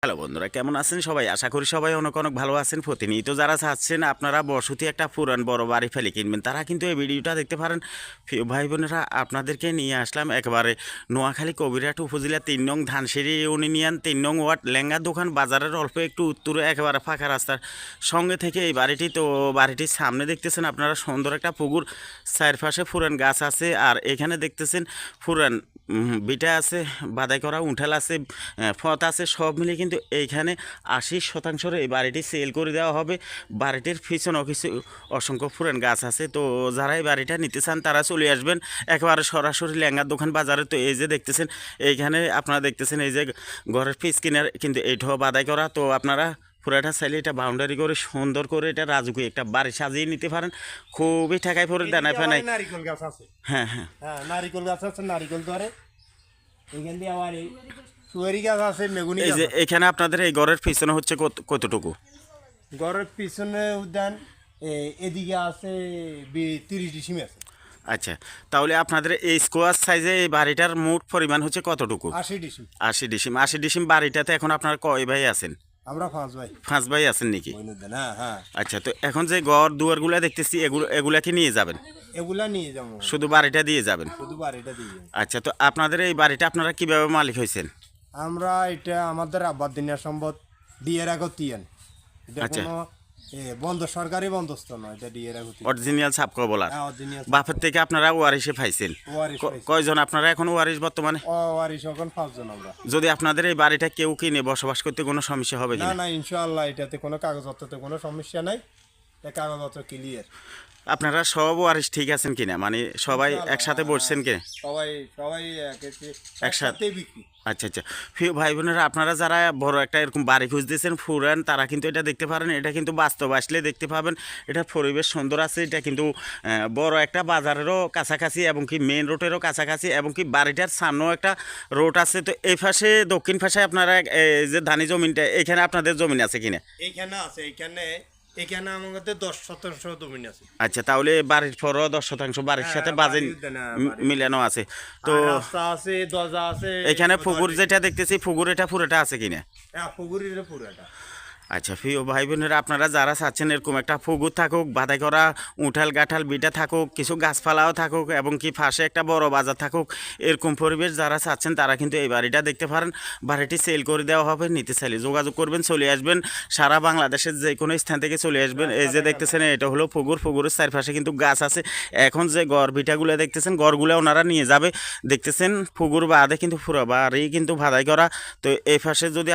Hello বন্ধুরা, কেমন আছেন সবাই? আশা করি সবাই অনেক অনেক ভালো আছেন। প্রতিনিয়ত যারা চাচ্ছেন আপনারা বসতি একটা পুরান বড় বাড়ি ফেলে কিনবেন, তারা কিন্তু এই ভিডিওটা দেখতে পারেন। প্রিয় ভাই বোনেরা, আপনাদেরকে নিয়ে আসলাম একেবারে নোয়াখালী কবিরহাট উপজেলা ৩ নং ধানসিঁড়ি ইউনিয়ন ৩ নং ওয়ার্ড লেঙ্গা দোকান বাজারের অল্প একটু উত্তরে একেবারে ফাঁকা রাস্তার সঙ্গে থেকে এই বাড়িটি। তো বাড়িটির সামনে দেখতেছেন আপনারা সুন্দর একটা পুকুর, চারপাশে পুরান গাছ আছে, আর এখানে দেখতেছেন পুরান বিটা আছে, বাদাই করা উঠাল আছে, ফত আছে, সব মিলে কিন্তু এইখানে ৮০% এই বাড়িটি সেল করে দেওয়া হবে। বাড়িটির পিছনেও কিছু অসংখ্য পুরান গাছ আছে। তো যারা এই বাড়িটা নিতে চান তারা চলে আসবেন একেবারে সরাসরি লেঙ্গার দোকান বাজারে। তো এই যে দেখতেছেন, এইখানে আপনারা দেখতেছেন এই যে ঘরের পিস কিনার কিন্তু এইটাও বাদাই করা। তো আপনারা পুরাটা চাইলে এটা বাউন্ডারি করে সুন্দর করে এটা রাজুকে একটা বাড়ি সাজিয়ে নিতে পারেন। খুবই ঠেকাই পড়ে দানায় ফেনায়। নারিকেল গাছ আছে, হ্যাঁ হ্যাঁ হ্যাঁ নারিকেল গাছ আছে, নারিকেল ধরে এখান দিয়ে আবার এই সুয়ারি গাছ আছে, মেগুনি এই গাছ যে আছে। এখানে আপনাদের এই ঘরের পিছনে হচ্ছে কতটুকু? ঘরের পিছনে উদ্যান এদিকে আছে 30 ডিসিম আছে। আচ্ছা, তাহলে আপনাদের এই স্কোয়ার সাইজে এই বাড়িটার মোট পরিমাণ হচ্ছে কতটুকু? 80 ডিসিম। ৮০ ডিসিম বাড়িটাতে এখন আপনার কয় ভাই আছেন? আমরা 5 ভাই। 5 ভাই আছেন নাকি? উদ্যান, হ্যাঁ হ্যাঁ। আচ্ছা, তো এখন যে ঘর দুয়ারগুলো দেখতেছি এগুলা কি নিয়ে যাবেন? এগুলা নিয়ে যাবো, শুধু বাড়িটা দিয়ে যাবেন? শুধু বাড়িটা দিয়ে যাবো। আচ্ছা, তো আপনাদের এই বাড়িটা আপনারা কিভাবে মালিক হয়েছেন? আমরা এটা আমাদের আব্বার দিনের সম্পদ দিয়ে রাখতিয়ান। এটা আচ্ছা। কোনো বন্ধ, সরকারি বন্দোবস্ত নয়, এটা দিয়ে রাখতিয়ান। অরিজিনাল ছাপক বলার হ্যাঁ, অরিজিনাল। বাপের থেকে আপনারা ওয়ারিশে পাইছেন? ওয়ারিশ পাইছি। কয়জন আপনারা এখন ওয়ারিশ বর্তমানে? ওয়ারিশ এখন 5 জন আমরা। যদি আপনাদের এই বাড়িটা কেউ কিনে বসবাস করতে কোনো সমস্যা হবে না কিনা? না, ইনশাআল্লাহ এটাতে কোনো কাগজপত্রতে কোনো সমস্যা নাই, এটা কাগজপত্র ক্লিয়ার। আপনারা সব ওয়ারিশ ঠিক আছেন কিনা, মানে সবাই একসাথে বসছেন কিনা? সবাই সবাই একসাথে বিক্রি। আচ্ছা আচ্ছা, প্রিয় ভাই বোনেরা, আপনারা যারা বড় একটা এরকম বাড়ি খুঁজতেছেন ফুরান, তারা কিন্তু এটা দেখতে পারেন। এটা কিন্তু বাস্তব আসলে দেখতে পাবেন। এটার পরিবেশ সুন্দর আছে। এটা কিন্তু বড় একটা বাজারেরও কাছাকাছি এবং কি মেন রোডেরও কাছাকাছি, এবং কি বাড়িটার সামনেও একটা রোড আছে। তো এই পাশে দক্ষিণ পাশে আপনারা এই যে ধানি জমিনটা, এখানে আপনাদের জমিন আছে কিনা? এইখানে আছে, এইখানে এখানে আমাদের 10% জমি আছে। আচ্ছা, তাহলে বাড়ির পরও 10% বাড়ির সাথে বাজে মিলানো আছে। তো রাস্তা আছে, দরজা আছে। এখানে পুকুর যেটা দেখতেছি, পুকুর এটা পুরোটা আছে কিনা? হ্যাঁ, পুকুরের পুরোটা। আচ্ছা, প্রিয় ভাই বোনেরা, আপনারা যারা চাচ্ছেন এরকম একটা পুকুর থাকুক, বাধাই করা উঠাল গাঠাল বিটা থাকুক, কিছু গাছপালাও থাকুক, এবং কি পাশে একটা বড় বাজার থাকুক, এরকম পরিবেশ যারা চাচ্ছেন তারা কিন্তু এই বাড়িটা দেখতে পারেন। বাড়িটি সেল করে দেওয়া হবে। নিতে চাইলে যোগাযোগ করবেন, চলে আসবেন। সারা বাংলাদেশের যে কোনো স্থান থেকে চলে আসবেন। এই যে দেখতেছেন, এটা হলো পুকুর। পুকুরের চারপাশে কিন্তু গাছ আছে। এখন যে গড় বিটাগুলো দেখতেছেন, গড়গুলো ওনারা নিয়ে যাবে। দেখতেছেন পুকুর বাদে কিন্তু পুরো বাড়ি কিন্তু বাধাই করা। তো এই পাশে যদি